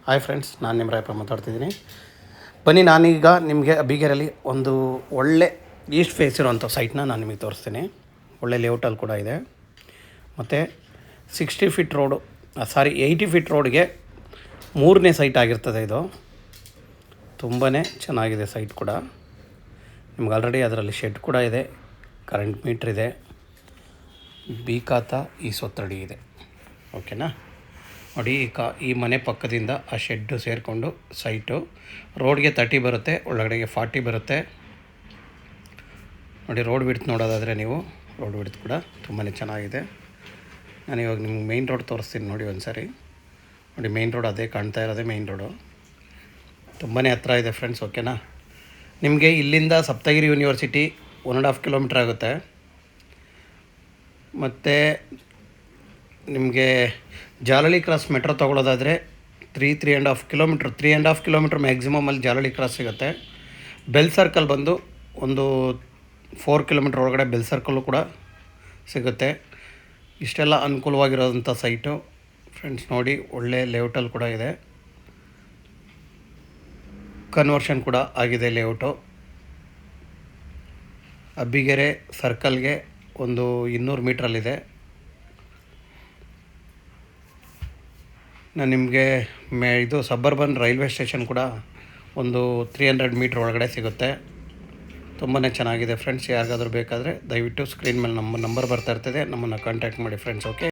Hi friends, ನಾನು ನಿಮ್ಮ ರಾಯಪ್ಪ ಮಾತಾಡ್ತಿದ್ದೀನಿ. ಬನ್ನಿ, ನಾನೀಗ ನಿಮಗೆ ಅಬ್ಬಿಗೆರೆಯಲ್ಲಿ ಒಂದು ಒಳ್ಳೆ ಈಸ್ಟ್ ಫೇಸ್ ಇರೋಂಥ ಸೈಟ್ನ ನಾನು ನಿಮಗೆ ತೋರಿಸ್ತೀನಿ. ಒಳ್ಳೆ ಲೇಔಟಲ್ಲಿ ಕೂಡ ಇದೆ. ಮತ್ತು 60 ಫೀಟ್ ರೋಡು 80 ಫೀಟ್ ರೋಡ್ಗೆ 3ನೇ ಸೈಟ್ ಆಗಿರ್ತದೆ. ಇದು ತುಂಬಾ ಚೆನ್ನಾಗಿದೆ ಸೈಟ್ ಕೂಡ. ನಿಮ್ಗೆ ಆಲ್ರೆಡಿ ಅದರಲ್ಲಿ ಶೆಡ್ ಕೂಡ ಇದೆ, ಕರೆಂಟ್ ಮೀಟ್ರ್ ಇದೆ, ಬಿ ಖಾತಾ ಈ ಸ್ವತ್ತಡಿ ಇದೆ. ಓಕೆನಾ? ನೋಡಿ, ಈ ಮನೆ ಪಕ್ಕದಿಂದ ಆ ಶೆಡ್ಡು ಸೇರಿಕೊಂಡು ಸೈಟು ರೋಡ್ಗೆ 30 ಬರುತ್ತೆ, ಒಳಗಡೆಗೆ 40 ಬರುತ್ತೆ. ನೋಡಿ, ರೋಡ್ ಬಿಡ್ತು ನೋಡೋದಾದರೆ ನೀವು ರೋಡ್ ಬಿಡ್ತು ಕೂಡ ತುಂಬಾ ಚೆನ್ನಾಗಿದೆ. ನಾನು ಇವಾಗ ನಿಮ್ಗೆ ಮೇಯ್ನ್ ರೋಡ್ ತೋರಿಸ್ತೀನಿ ನೋಡಿ ಒಂದು ಸಾರಿ. ನೋಡಿ, ಮೇಯ್ನ್ ರೋಡ್ ಅದೇ ಕಾಣ್ತಾ ಇರೋದೇ ಮೇಯ್ನ್ ರೋಡು. ತುಂಬಾ ಹತ್ರ ಇದೆ ಫ್ರೆಂಡ್ಸ್. ಓಕೆನಾ? ನಿಮಗೆ ಇಲ್ಲಿಂದ ಸಪ್ತಗಿರಿ ಯೂನಿವರ್ಸಿಟಿ 1.5 ಕಿಲೋಮೀಟ್ರ್ ಆಗುತ್ತೆ. ಮತ್ತು ನಿಮಗೆ ಜಾಲಹಳ್ಳಿ ಕ್ರಾಸ್ ಮೆಟ್ರೋ ತೊಗೊಳ್ಳೋದಾದರೆ 3.5 ಕಿಲೋಮೀಟ್ರ್ ಮ್ಯಾಕ್ಸಿಮಮಲ್ಲಿ ಜಾಲಹಳ್ಳಿ ಕ್ರಾಸ್ ಸಿಗುತ್ತೆ. ಬೆಲ್ ಸರ್ಕಲ್ ಬಂದು ಒಂದು 4 ಕಿಲೋಮೀಟ್ರ್ ಒಳಗಡೆ ಬೆಲ್ ಸರ್ಕಲ್ಲು ಕೂಡ ಸಿಗುತ್ತೆ. ಇಷ್ಟೆಲ್ಲ ಅನುಕೂಲವಾಗಿರೋದಂಥ ಸೈಟು ಫ್ರೆಂಡ್ಸ್. ನೋಡಿ, ಒಳ್ಳೆ ಲೇಔಟಲ್ಲಿ ಕೂಡ ಇದೆ, ಕನ್ವರ್ಷನ್ ಕೂಡ ಆಗಿದೆ ಲೇಔಟು. ಅಬ್ಬಿಗೆರೆ ಸರ್ಕಲ್ಗೆ ಒಂದು 200 ಮೀಟ್ರಲ್ಲಿದೆ. ನಾನು ನಿಮಗೆ ಇದು ಸಬ್ಬರ್ಬನ್ ರೈಲ್ವೆ ಸ್ಟೇಷನ್ ಕೂಡ ಒಂದು 300 ಮೀಟ್ರ್ ಒಳಗಡೆ ಸಿಗುತ್ತೆ. ತುಂಬಾ ಚೆನ್ನಾಗಿದೆ ಫ್ರೆಂಡ್ಸ್. ಯಾರಿಗಾದ್ರೂ ಬೇಕಾದರೆ ದಯವಿಟ್ಟು ಸ್ಕ್ರೀನ್ ಮೇಲೆ ನಮ್ಮ ನಂಬರ್ ಬರ್ತಾ ಇರ್ತದೆ, ನಮ್ಮನ್ನು ಕಾಂಟ್ಯಾಕ್ಟ್ ಮಾಡಿ ಫ್ರೆಂಡ್ಸ್. ಓಕೆ.